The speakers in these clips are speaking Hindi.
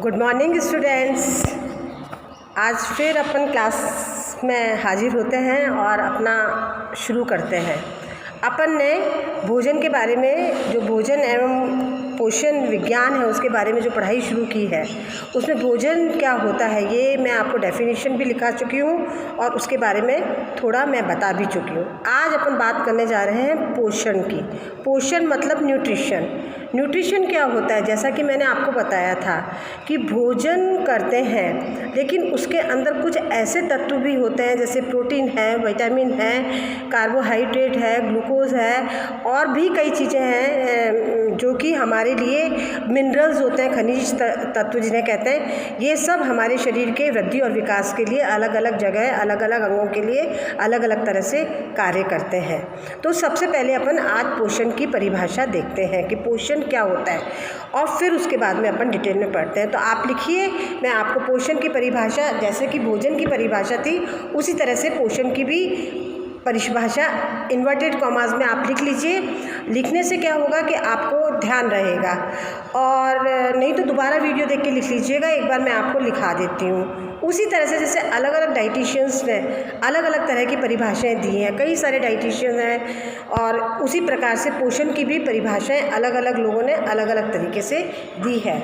Good morning students. आज फिर अपन क्लास में हाजिर होते हैं और अपना शुरू करते हैं। अपन ने भोजन के बारे में, जो भोजन एवं पोषण विज्ञान है उसके बारे में जो पढ़ाई शुरू की है, उसमें भोजन क्या होता है ये मैं आपको डेफिनेशन भी लिखा चुकी हूँ और उसके बारे में थोड़ा मैं बता भी चुकी हूँ। आज अपन बात करने जा रहे हैं पोषण की। पोषण मतलब न्यूट्रिशन। न्यूट्रिशन क्या होता है? जैसा कि मैंने आपको बताया था कि भोजन करते हैं लेकिन उसके अंदर कुछ ऐसे तत्व भी होते हैं जैसे प्रोटीन है, विटामिन है, कार्बोहाइड्रेट है, ग्लूकोज है और भी कई चीज़ें हैं जो कि हमारे लिए मिनरल्स होते हैं, खनिज तत्व जिन्हें कहते हैं। ये सब हमारे शरीर के वृद्धि और विकास के लिए अलग अलग जगह, अलग अलग अंगों के लिए अलग अलग तरह से कार्य करते हैं। तो सबसे पहले अपन आज पोषण की परिभाषा देखते हैं कि पोषण क्या होता है और फिर उसके बाद में अपन डिटेल में पढ़ते हैं। तो आप लिखिए, मैं आपको पोषण की परिभाषा, जैसे कि भोजन की परिभाषा थी उसी तरह से पोषण की भी परिभाषा इन्वर्टेड कॉमास में आप लिख लीजिए। लिखने से क्या होगा कि आपको ध्यान रहेगा, और नहीं तो दोबारा वीडियो देख के लिख लीजिएगा। एक बार मैं आपको लिखा देती हूँ। उसी तरह से जैसे अलग अलग डाइटिशियंस ने अलग अलग तरह की परिभाषाएं दी हैं, कई सारे डाइटिशियन हैं, और उसी प्रकार से पोषण की भी परिभाषाएं अलग अलग लोगों ने अलग अलग तरीके से दी है।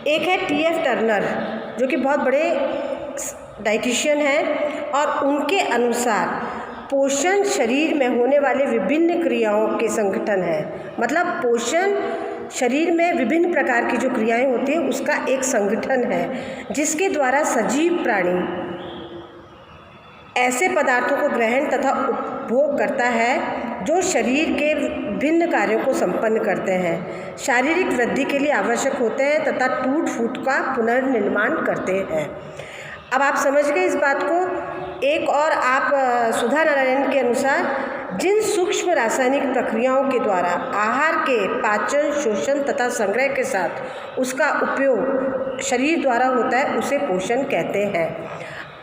एक है T.F. टर्नर, जो कि बहुत बड़े डाइटिशियन हैं, और उनके अनुसार पोषण शरीर में होने वाले विभिन्न क्रियाओं के संगठन है। मतलब पोषण शरीर में विभिन्न प्रकार की जो क्रियाएं होती हैं उसका एक संगठन है जिसके द्वारा सजीव प्राणी ऐसे पदार्थों को ग्रहण तथा उपभोग करता है जो शरीर के विभिन्न कार्यों को संपन्न करते हैं, शारीरिक वृद्धि के लिए आवश्यक होते हैं तथा टूट फूट का पुनर्निर्माण करते हैं। अब आप समझ गए इस बात को। एक और आप सुधा नारायण के अनुसार जिन सूक्ष्म रासायनिक प्रक्रियाओं के द्वारा आहार के पाचन, शोषण तथा संग्रह के साथ उसका उपयोग शरीर द्वारा होता है उसे पोषण कहते हैं।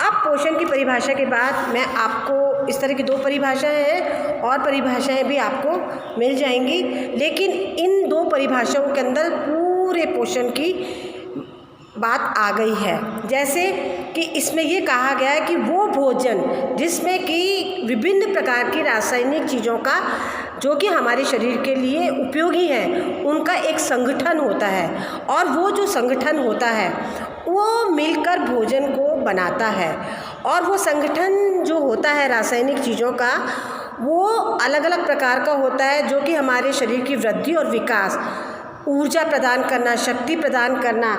अब पोषण की परिभाषा के बाद मैं आपको इस तरह की दो परिभाषाएं हैं और परिभाषाएं भी आपको मिल जाएंगी, लेकिन इन दो परिभाषाओं के अंदर पूरे पोषण की बात आ गई है। जैसे कि इसमें ये कहा गया है कि वो भोजन जिसमें कि विभिन्न प्रकार की रासायनिक चीज़ों का, जो कि हमारे शरीर के लिए उपयोगी हैं, उनका एक संगठन होता है, और वो जो संगठन होता है वो मिलकर भोजन को बनाता है। और वो संगठन जो होता है रासायनिक चीज़ों का, वो अलग अलग प्रकार का होता है जो कि हमारे शरीर की वृद्धि और विकास, ऊर्जा प्रदान करना, शक्ति प्रदान करना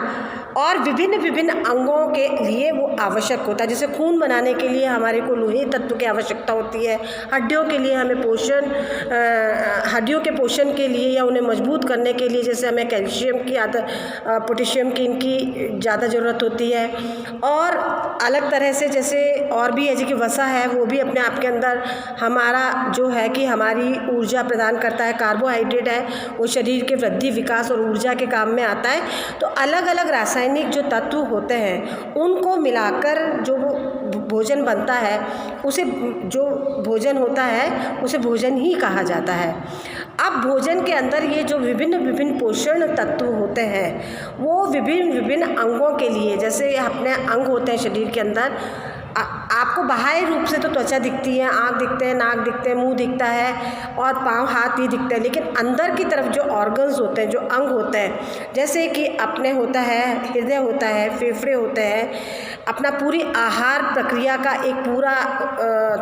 और विभिन्न विभिन्न अंगों के लिए वो आवश्यक होता है। जैसे खून बनाने के लिए हमारे को लोहे तत्व की आवश्यकता होती है, हड्डियों के लिए हमें हड्डियों के पोषण के लिए या उन्हें मजबूत करने के लिए जैसे हमें कैल्शियम की पोटेशियम की, इनकी ज़्यादा ज़रूरत होती है। और अलग तरह से जैसे और भी है, जैसे कि वसा है, वो भी अपने आप के अंदर हमारा जो है कि हमारी ऊर्जा प्रदान करता है। कार्बोहाइड्रेट है, वो शरीर के वृद्धि, विकास और ऊर्जा के काम में आता है। तो अलग अलग रासायनिक जो तत्व होते हैं उनको मिलाकर जो भोजन बनता है, उसे जो भोजन होता है उसे भोजन ही कहा जाता है। अब भोजन के अंदर ये जो विभिन्न विभिन्न पोषण तत्व होते हैं वो विभिन्न विभिन्न अंगों के लिए, जैसे अपने अंग होते हैं शरीर के अंदर, आपको बाहरी रूप से तो त्वचा दिखती है, आँख दिखते हैं, नाक दिखते हैं, मुंह दिखता है और पाँव हाथ ही दिखते हैं, लेकिन अंदर की तरफ जो ऑर्गन्स होते हैं, जो अंग होते हैं, जैसे कि अपने होता है हृदय होता है, फेफड़े होते हैं, अपना पूरी आहार प्रक्रिया का एक पूरा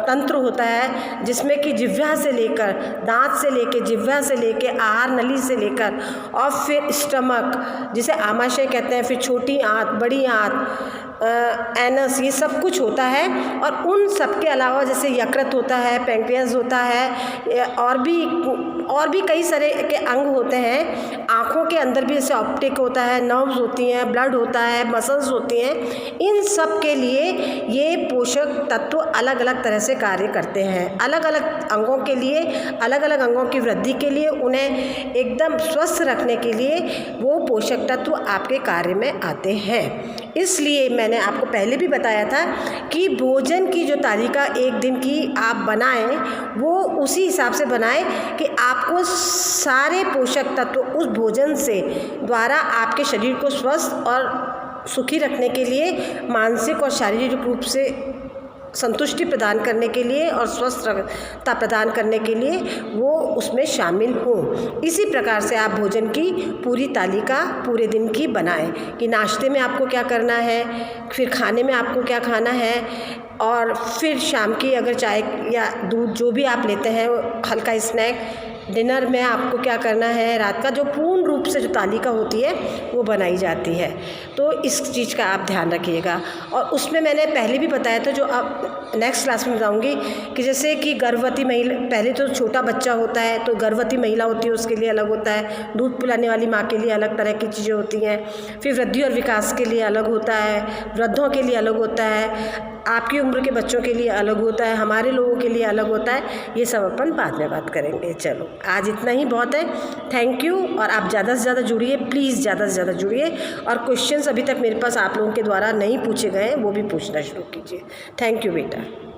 तंत्र होता है जिसमें कि जिह्वा से लेकर, दांत से लेकर, जिह्वा से लेकर, आहार नली से लेकर और फिर स्टमक जिसे आमाशय कहते हैं, फिर छोटी आंत, बड़ी आंत, एनस, ये सब कुछ होता है। और उन सब के अलावा जैसे यकृत होता है, पैंक्रियास होता है, और भी कई सारे के अंग होते हैं। आँखों के अंदर भी जैसे ऑप्टिक होता है, नर्व्स होती हैं, ब्लड होता है, मसल्स होती हैं। इन सब के लिए ये पोषक तत्व अलग अलग तरह से कार्य करते हैं। अलग अलग अंगों के लिए, अलग अलग अंगों की वृद्धि के लिए, उन्हें एकदम स्वस्थ रखने के लिए वो पोषक तत्व आपके कार्य में आते हैं। इसलिए मैंने आपको पहले भी बताया था कि भोजन की जो तालिका एक दिन की आप बनाएं वो उसी हिसाब से बनाएं कि आपको सारे पोषक तत्व उस भोजन से द्वारा आपके शरीर को स्वस्थ और सुखी रखने के लिए, मानसिक और शारीरिक रूप से संतुष्टि प्रदान करने के लिए और स्वस्थता प्रदान करने के लिए वो उसमें शामिल हों। इसी प्रकार से आप भोजन की पूरी तालिका पूरे दिन की बनाएं कि नाश्ते में आपको क्या करना है, फिर खाने में आपको क्या खाना है, और फिर शाम की अगर चाय या दूध जो भी आप लेते हैं हल्का स्नैक, डिनर में आपको क्या करना है, रात का जो पूर्ण रूप से जो तालिका होती है वो बनाई जाती है। तो इस चीज़ का आप ध्यान रखिएगा। और उसमें मैंने पहले भी बताया था, जो आप नेक्स्ट क्लास में बताऊंगी, कि जैसे कि गर्भवती महिला, पहले तो छोटा बच्चा होता है तो गर्भवती महिला होती है उसके लिए अलग होता है, दूध पिलाने वाली माँ के लिए अलग तरह की चीज़ें होती हैं, फिर वृद्धि और विकास के लिए अलग होता है, वृद्धों के लिए अलग होता है, आपकी उम्र के बच्चों के लिए अलग होता है, हमारे लोगों के लिए अलग होता है। ये सब अपन बाद में बात करेंगे। चलो आज इतना ही बहुत है। Thank you. और आप ज़्यादा से ज़्यादा जुड़िए, प्लीज़ ज़्यादा से ज़्यादा जुड़िए, और क्वेश्चंस अभी तक मेरे पास आप लोगों के द्वारा नहीं पूछे गए हैं वो भी पूछना शुरू कीजिए। थैंक यू बेटा।